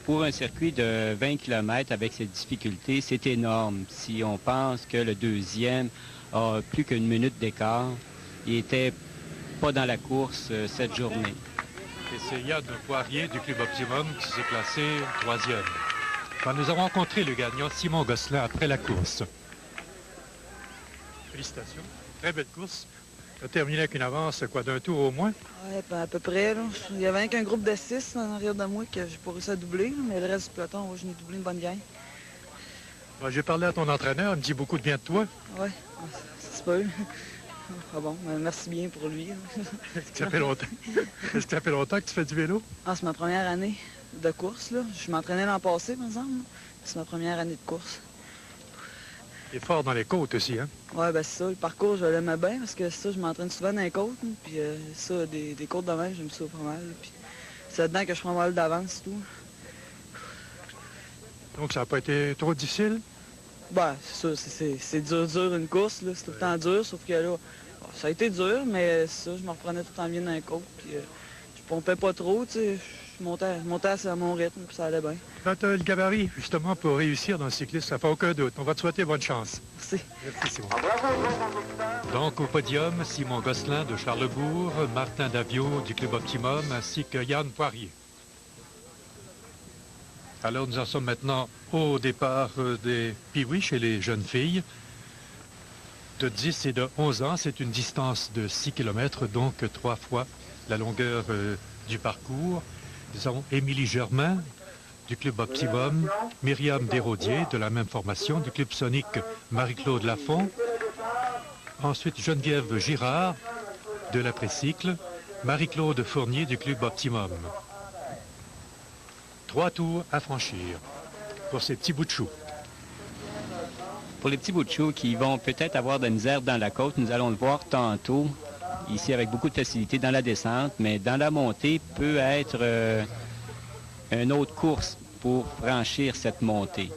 Pour un circuit de 20 km avec ces difficultés, c'est énorme. Si on pense que le 2e a plus qu'une minute d'écart, il n'était pas dans la course cette journée. Et c'est Yann Poirier du Club Optimum qui s'est classé 3e. Enfin, nous avons rencontré le gagnant Simon Gosselin après la course. Félicitations. Très belle course. Tu as terminé avec une avance, quoi, d'un tour au moins? Oui, à peu près. Là. Il y avait qu'un groupe de 6 en arrière de moi que j'ai pas réussi à doubler, là, mais le reste du peloton, je n'ai doublé une bonne gang. Ouais, j'ai parlé à ton entraîneur, il me dit beaucoup de bien de toi. Oui, ça se peut. Ah bon, merci bien pour lui. Est-ce que ça fait longtemps? Est-ce que ça fait longtemps que tu fais du vélo? Ah, c'est ma première année de course. Là. Je m'entraînais l'an passé, par exemple. C'est ma première année de course. Il est fort dans les côtes aussi, hein? Oui, ben c'est ça. Le parcours, je l'aimais bien parce que ça, je m'entraîne souvent dans les côtes. Puis ça, des côtes de même, j'aime ça pas mal. Puis c'est là-dedans que je prends mal d'avance et tout. Donc ça n'a pas été trop difficile? Ben, c'est ça. C'est dur une course. Là. C'est tout le temps dur, sauf que là, bon, ça a été dur, mais ça, je me reprenais tout le temps bien dans les côtes. Puis je pompais pas trop, tu sais. Je montais à mon rythme, puis ça allait bien. Ben, tu as le gabarit, justement, pour réussir dans le cyclisme, ça fait aucun doute. On va te souhaiter bonne chance. Merci. Merci, Simon. Donc, au podium, Simon Gosselin de Charlebourg, Martin Daviau du Club Optimum, ainsi que Yann Poirier. Alors, nous en sommes maintenant au départ des Pee-Wee chez les jeunes filles de 10 et de 11 ans. C'est une distance de 6 km, donc 3 fois la longueur du parcours. Nous avons Émilie Germain du club Optimum, Myriam Desrodiers de la même formation, du club Sonic, Marie-Claude Lafont. Ensuite, Geneviève Girard de l'après-cycle, Marie-Claude Fournier du club Optimum. 3 tours à franchir pour ces petits bouts de chou. Pour les petits bouts de chou qui vont peut-être avoir de la misère dans la côte, nous allons le voir tantôt, ici avec beaucoup de facilité dans la descente, mais dans la montée peut être une autre course pour franchir cette montée.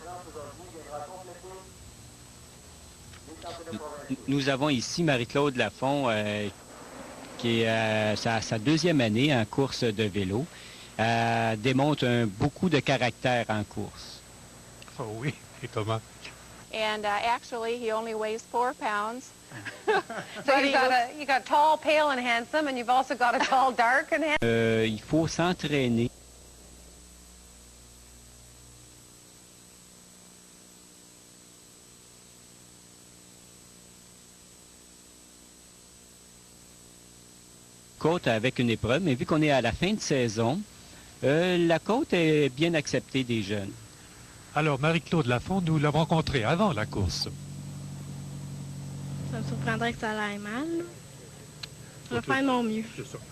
Nous avons ici Marie-Claude Lafont qui est à sa 2e année en course de vélo. Démontre beaucoup de caractère en course. Oh oui, et comment? And actually, he only weighs 4 pounds. So you got tall, pale, and handsome, and you've also got a tall, dark, and handsome. Il faut s'entraîner. Côte avec une épreuve, mais vu qu'on est à la fin de saison, la côte est bien acceptée des jeunes. Alors, Marie-Claude Lafont, nous l'avons rencontrée avant la course. Ça me surprendrait que ça aille mal. Je vais faire de mon mieux.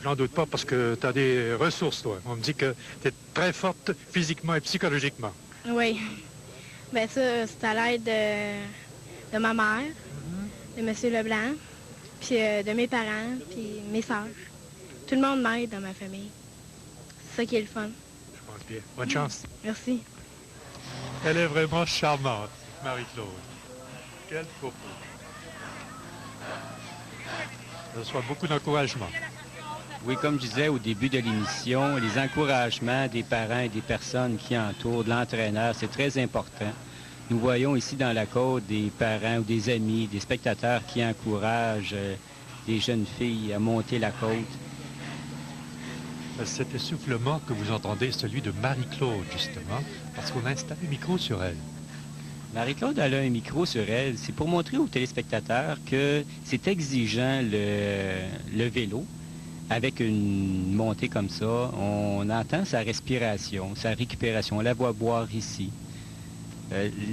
J'en doute pas parce que tu as des ressources, toi. On me dit que tu es très forte physiquement et psychologiquement. Oui. Bien ça, c'est à l'aide de ma mère, de M. Leblanc, puis de mes parents, puis mes sœurs. Tout le monde m'aide dans ma famille. C'est ça qui est le fun. Je pense bien. Bonne chance. Merci. Elle est vraiment charmante, Marie-Claude. Quel propos. Elle reçoit beaucoup d'encouragement. Oui, comme je disais au début de l'émission, les encouragements des parents et des personnes qui entourent, de l'entraîneur, c'est très important. Nous voyons ici dans la côte des parents ou des amis, des spectateurs qui encouragent des jeunes filles à monter la côte. Cet essoufflement que vous entendez, celui de Marie-Claude, justement, parce qu'on a installé un micro sur elle. Marie-Claude, elle a un micro sur elle. C'est pour montrer aux téléspectateurs que c'est exigeant le vélo. Avec une montée comme ça, on entend sa respiration, sa récupération. On la voit boire ici.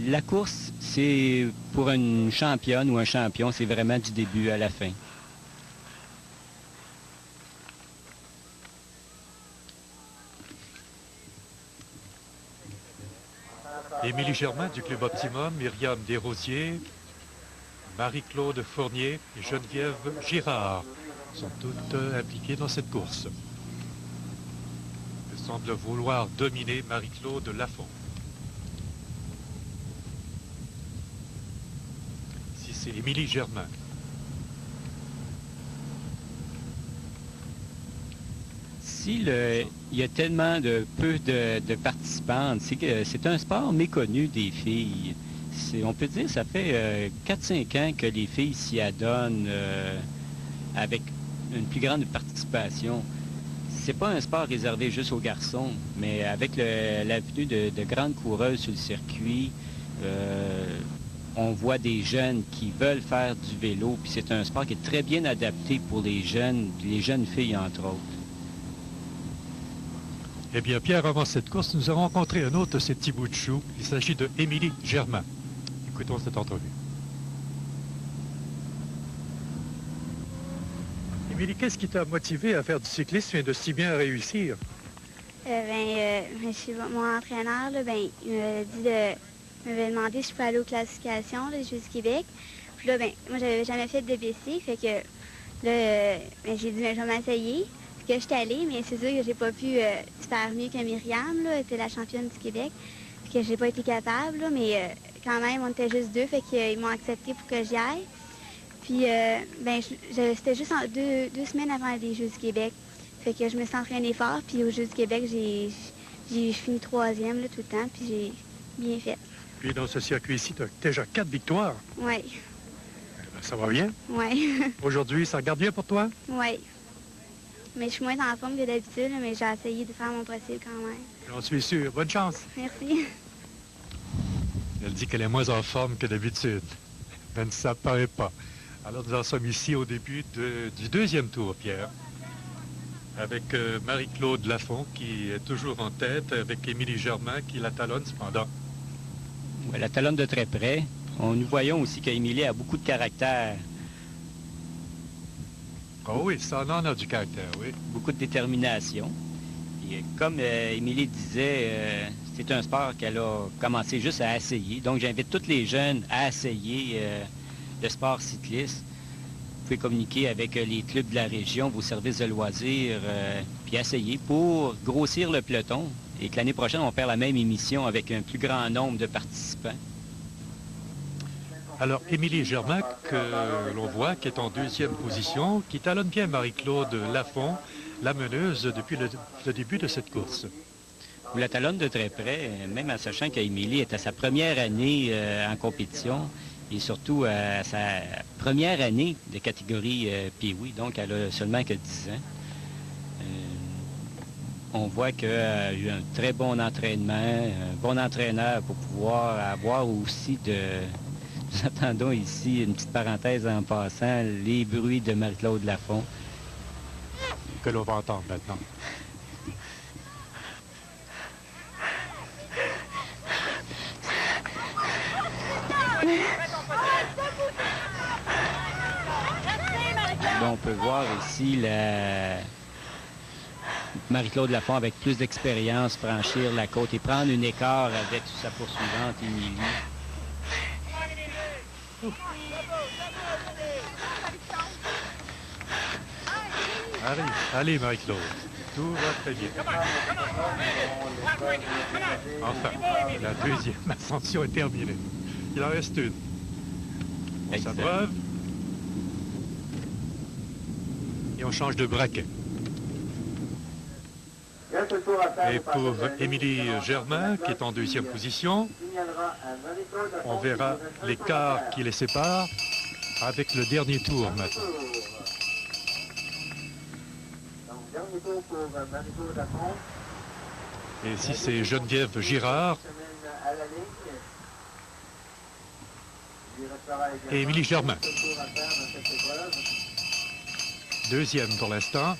La course, c'est pour une championne ou un champion, c'est vraiment du début à la fin. Émilie Germain du Club Optimum, Myriam Desrodiers, Marie-Claude Fournier et Geneviève Girard sont toutes impliquées dans cette course. Elle semble vouloir dominer Marie-Claude Lafont. Si c'est Émilie Germain. Il y a tellement peu de participantes, c'est que c'est un sport méconnu des filles. On peut dire que ça fait 4-5 ans que les filles s'y adonnent avec une plus grande participation. C'est pas un sport réservé juste aux garçons, mais avec l'avenue de grandes coureuses sur le circuit, on voit des jeunes qui veulent faire du vélo, puis c'est un sport qui est très bien adapté pour les jeunes filles entre autres. Eh bien, Pierre, avant cette course, nous avons rencontré un autre de ces petits bouts de chou. Il s'agit de Émilie Germain. Écoutons cette entrevue. Émilie, qu'est-ce qui t'a motivé à faire du cyclisme et de si bien réussir? Mon entraîneur, là, il m'avait demandé si je pouvais aller aux classifications des Jeux du Québec. Puis là, moi, j'avais jamais fait de DBC, fait que là, j'ai dit, je vais m'essayer. Que je suis allée, mais c'est sûr que j'ai pas pu faire mieux que Myriam, là, était la championne du Québec, puis que j'ai pas été capable, là, mais quand même, on était juste 2, fait qu'ils m'ont accepté pour que j'y aille. Puis, c'était juste 2 semaines avant les Jeux du Québec, fait que je me suis entraînée fort, puis aux Jeux du Québec, j'ai fini 3e là, tout le temps, puis j'ai bien fait. Puis dans ce circuit-ci, tu as déjà 4 victoires. Oui. Ça va bien? Oui. Aujourd'hui, ça regarde bien pour toi? Oui. Mais je suis moins en forme que d'habitude, mais j'ai essayé de faire mon possible quand même. J'en suis sûr. Bonne chance. Merci. Elle dit qu'elle est moins en forme que d'habitude. Mais ça ne paraît pas. Alors nous en sommes ici au début du 2e tour, Pierre. avec Marie-Claude Lafont qui est toujours en tête, avec Émilie Germain qui la talonne cependant. Ouais, la talonne de très près. Nous voyons aussi qu'Émilie a beaucoup de caractère. Oh oui, ça en a du caractère, oui. Beaucoup de détermination. Et comme Émilie disait, c'est un sport qu'elle a commencé juste à essayer. Donc, j'invite tous les jeunes à essayer le sport cycliste. Vous pouvez communiquer avec les clubs de la région, vos services de loisirs, puis essayer pour grossir le peloton. Et que l'année prochaine, on va faire la même émission avec un plus grand nombre de participants. Alors, Émilie Germain, que l'on voit, qui est en deuxième position, qui talonne bien Marie-Claude Lafont, la meneuse, depuis le début de cette course. Vous la talonne de très près, même en sachant qu'Émilie est à sa première année en compétition et surtout à sa première année de catégorie Pee-Wee, donc elle a seulement que 10 ans. On voit qu'elle a eu un très bon entraînement, un bon entraîneur pour pouvoir avoir aussi de... Nous attendons ici, une petite parenthèse en passant, les bruits de Marie-Claude Lafont. Que l'on va entendre maintenant. Bon, on peut voir ici Marie-Claude Lafont avec plus d'expérience franchir la côte et prendre une écart avec sa poursuivante Émilie. Allez Marie-Claude, tout va très bien. Enfin, la deuxième ascension est terminée. Il en reste une. On s'abreuve. Et on change de braquet. Et pour Émilie Germain, qui est en deuxième position, on verra l'écart qui les sépare avec le dernier tour maintenant. Et ici, c'est Geneviève Girard et Émilie Germain. Deuxième pour l'instant.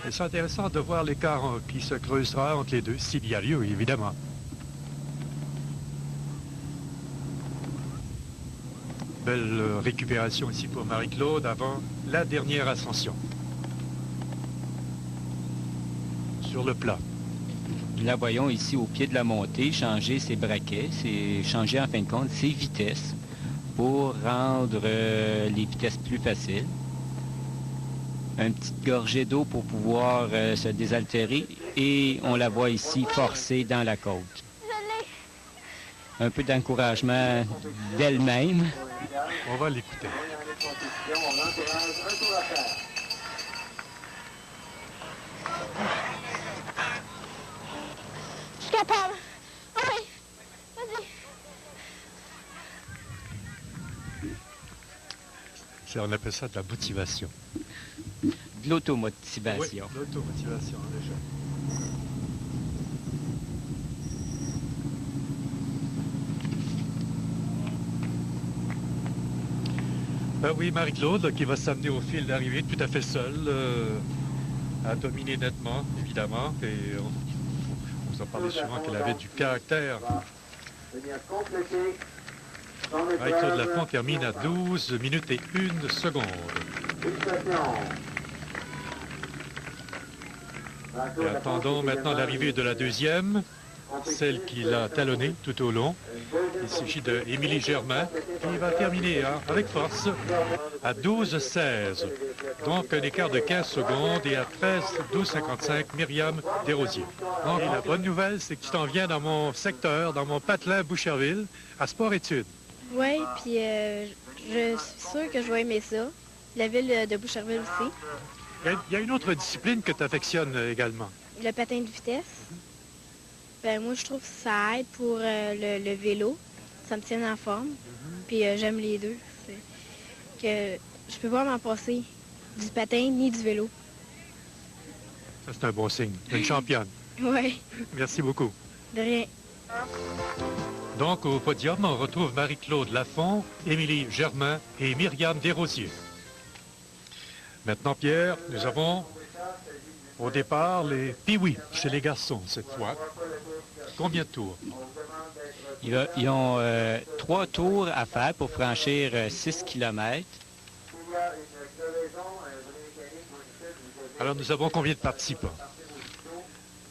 Et c'est intéressant de voir l'écart qui se creusera entre les deux, s'il y a lieu, évidemment. Belle récupération ici pour Marie-Claude avant la dernière ascension. Sur le plat. Nous la voyons ici au pied de la montée, changer ses braquets, c'est changer en fin de compte ses vitesses pour rendre les vitesses plus faciles. Une petite gorgée d'eau pour pouvoir se désaltérer et on la voit ici forcer dans la côte. Un peu d'encouragement d'elle-même. On va l'écouter. Je suis capable. Oui, vas-y. On appelle ça de la motivation. De l'automotivation. Oui, l'automotivation, déjà. Ben oui, Marie-Claude, qui va s'amener au fil d'arrivée tout à fait seule, à dominer nettement, évidemment. Et on vous a parlé souvent qu'elle avait du caractère. Marie-Claude Lafont termine à 12 minutes et 1 seconde. Et attendons maintenant l'arrivée de la deuxième, celle qui l'a talonnée tout au long. Il s'agit d'Émilie Germain, qui va terminer avec force à 12-16. Donc un écart de 15 secondes et à 13-12-55, Myriam Desrosiers. Donc la bonne nouvelle, c'est que tu t'en viens dans mon secteur, dans mon patelin Boucherville, à sport-études. Oui, puis je suis sûre que je vais aimer ça. La ville de Boucherville aussi. Il y a une autre discipline que tu affectionnes également. Le patin de vitesse. Ben, moi, je trouve que ça aide pour le vélo. Ça me tient en forme. Puis j'aime les deux. Que je peux pas m'en passer du patin ni du vélo. Ça, c'est un bon signe. Une championne. Oui. Merci beaucoup. De rien. Donc, au podium, on retrouve Marie-Claude Lafont, Émilie Germain et Myriam Desrosiers. Maintenant, Pierre, nous avons Au départ, les Pee-wee, chez les garçons cette fois. Combien de tours? Ils ont 3 tours à faire pour franchir 6 km. Alors, nous avons combien de participants?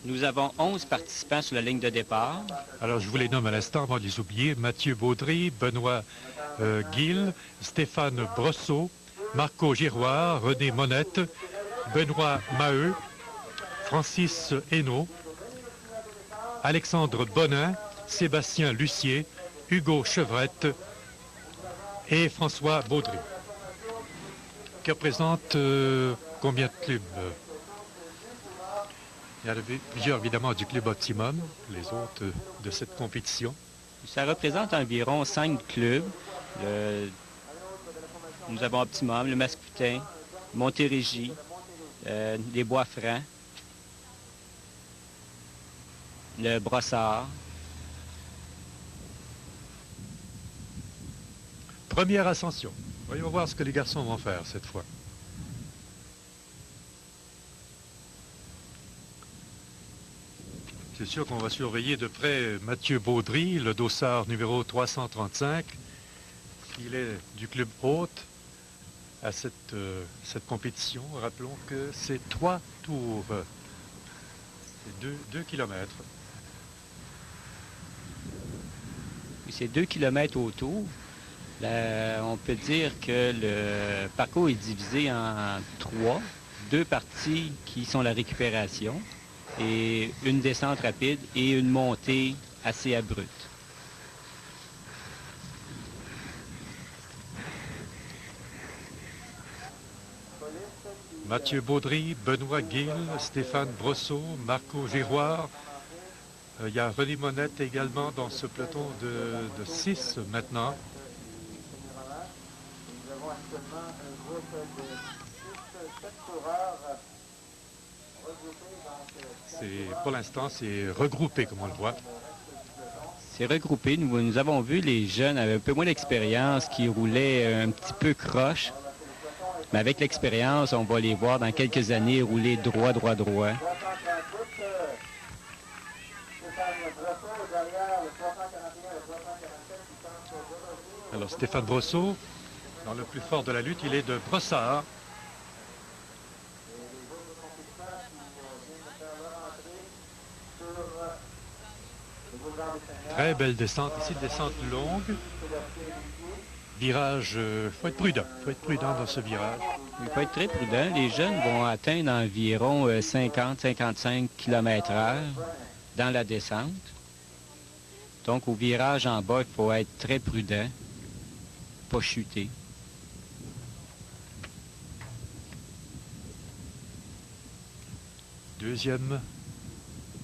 Nous avons 11 participants sur la ligne de départ. Alors, je vous les nomme à l'instant avant de les oublier. Mathieu Baudry, Benoît Guil, Stéphane Brosseau, Marco Giroir, René Monette, Benoît Maheu, Francis Hainaut, Alexandre Bonin, Sébastien Lucier, Hugo Chevrette et François Baudry. Qui représente combien de clubs? Il y en avait plusieurs, évidemment, du club Optimum, les autres de cette compétition. Ça représente environ 5 clubs. Nous avons Optimum, le Mascoutin, Montérégie, les Bois-Francs, le Brossard. Première ascension. Voyons voir ce que les garçons vont faire cette fois. C'est sûr qu'on va surveiller de près Mathieu Baudry, le dossard numéro 335. Il est du club hôte à cette compétition. Rappelons que c'est 3 tours. C'est 2 kilomètres. C'est 2 km autour. On peut dire que le parcours est divisé en 3. 2 parties qui sont la récupération et une descente rapide et une montée assez abrupte. Mathieu Baudry, Benoît Guil, Stéphane Brosseau, Marco Giroir. Il y a René Monette également dans ce peloton de 6 maintenant. Pour l'instant, c'est regroupé, comme on le voit. C'est regroupé. Nous avons vu les jeunes avec un peu moins d'expérience qui roulaient un petit peu croche. Mais avec l'expérience, on va les voir dans quelques années rouler droit, droit, droit. Alors, Stéphane Brosseau, dans le plus fort de la lutte, il est de Brossard. Très belle descente ici, descente longue. Virage, il faut être prudent. Il faut être prudent dans ce virage. Il faut être très prudent. Les jeunes vont atteindre environ 50-55 km/h dans la descente. Donc, au virage en bas, il faut être très prudent, pas chuter. Deuxième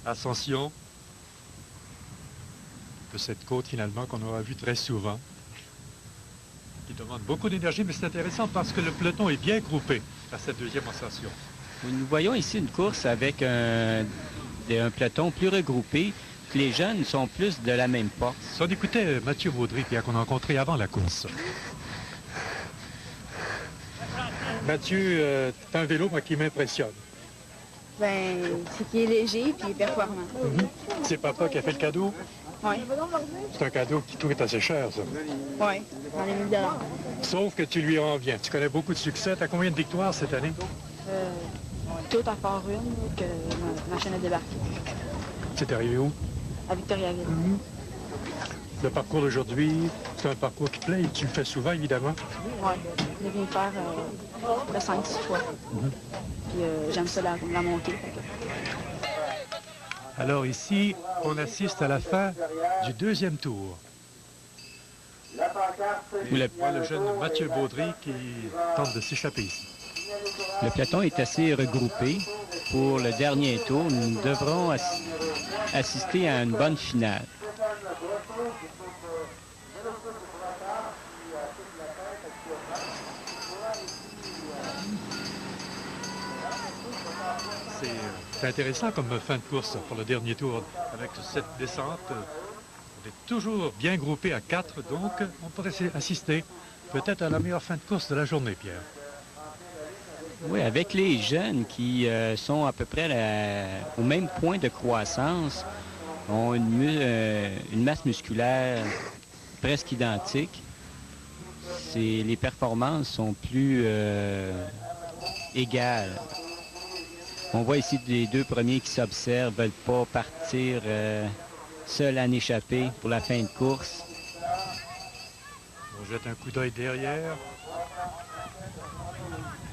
ascension de cette côte, finalement, qu'on aura vu très souvent, qui demande beaucoup d'énergie, mais c'est intéressant parce que le peloton est bien groupé à cette deuxième ascension. Nous voyons ici une course avec un peloton plus regroupé. Les jeunes sont plus de la même porte. Si on écoutait Mathieu Baudry, Pierre, qu'on a rencontré avant la course. Mathieu, c'est un vélo, moi, qui m'impressionne. Ben, c'est qu'il est léger puis performant. C'est papa qui a fait le cadeau? Oui. C'est un cadeau qui tout est assez cher, ça. Oui, dans les 1000 $. Sauf que tu lui en viens. Tu connais beaucoup de succès. Tu as combien de victoires cette année? Tout à part une que ma chaîne a débarqué. C'est arrivé où? À Victoriaville. Le parcours d'aujourd'hui, c'est un parcours qui plaît et tu le fais souvent, évidemment. Oui, je viens faire près 5-6 fois. Puis j'aime ça la montée. Alors ici, on assiste à la fin du deuxième tour. Où le jeune Mathieu Baudry qui tente de s'échapper ici. Le peloton est assez regroupé. Pour le dernier tour, nous devrons assister à une bonne finale. C'est intéressant comme fin de course pour le dernier tour. Avec cette descente, on est toujours bien groupé à 4, donc on pourrait assister peut-être à la meilleure fin de course de la journée, Pierre. Oui, avec les jeunes qui sont à peu près au même point de croissance, ont une masse musculaire presque identique. Les performances sont plus égales. On voit ici les deux premiers qui s'observent, ne veulent pas partir seuls en échappée pour la fin de course. On jette un coup d'œil derrière.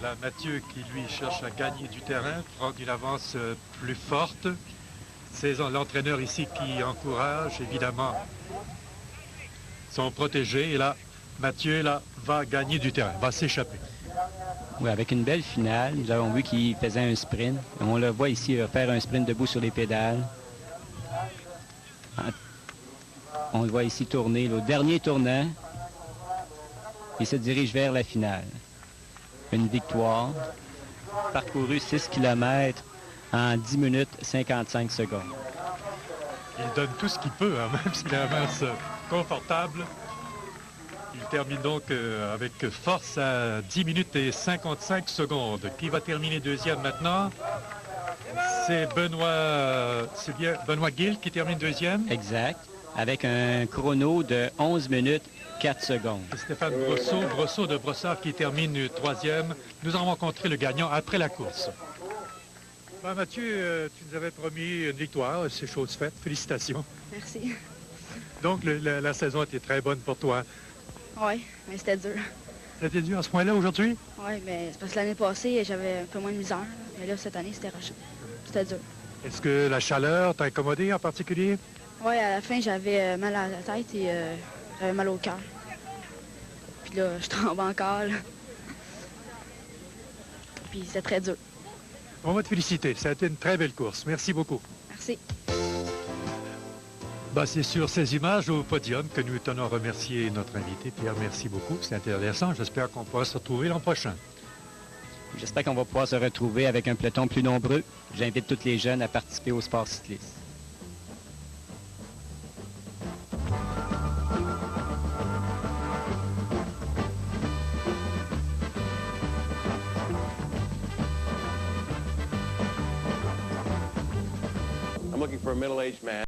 Là, Mathieu qui, lui, cherche à gagner du terrain, prendre une avance plus forte. C'est l'entraîneur ici qui encourage, évidemment, son protégé. Et là, Mathieu, là, va gagner du terrain, va s'échapper. Oui, avec une belle finale. Nous avons vu qu'il faisait un sprint. On le voit ici faire un sprint debout sur les pédales. On le voit ici tourner, le dernier tournant. Il se dirige vers la finale. Une victoire. Parcouru 6 km en 10 minutes 55 secondes. Il donne tout ce qu'il peut, hein, même s'il avance confortable. Il termine donc avec force à 10 minutes et 55 secondes. Qui va terminer deuxième maintenant? C'est Benoît Guil qui termine deuxième. Exact. Avec un chrono de 11 minutes 4 secondes. Et Stéphane Brosseau de Brossard qui termine troisième. Nous avons rencontré le gagnant après la course. Ben, Mathieu, tu nous avais promis une victoire. C'est chose faite. Félicitations. Merci. Donc, la saison était très bonne pour toi. Oui, mais c'était dur. C'était dur à ce point-là aujourd'hui? Oui, mais c'est parce que l'année passée, j'avais un peu moins de misère. Mais là, cette année, c'était rushant. C'était dur. Est-ce que la chaleur t'a incommodé en particulier? Oui, à la fin, j'avais mal à la tête et j'avais mal au cœur. Puis là, je tremble encore. Là. Puis c'était très dur. On va te féliciter. Ça a été une très belle course. Merci beaucoup. Merci. Ben, c'est sur ces images au podium que nous tenons à remercier notre invité. Pierre, merci beaucoup. C'est intéressant. J'espère qu'on pourra se retrouver l'an prochain. J'espère qu'on va pouvoir se retrouver avec un peloton plus nombreux. J'invite tous les jeunes à participer au sport cycliste. I'm looking for a middle-aged man.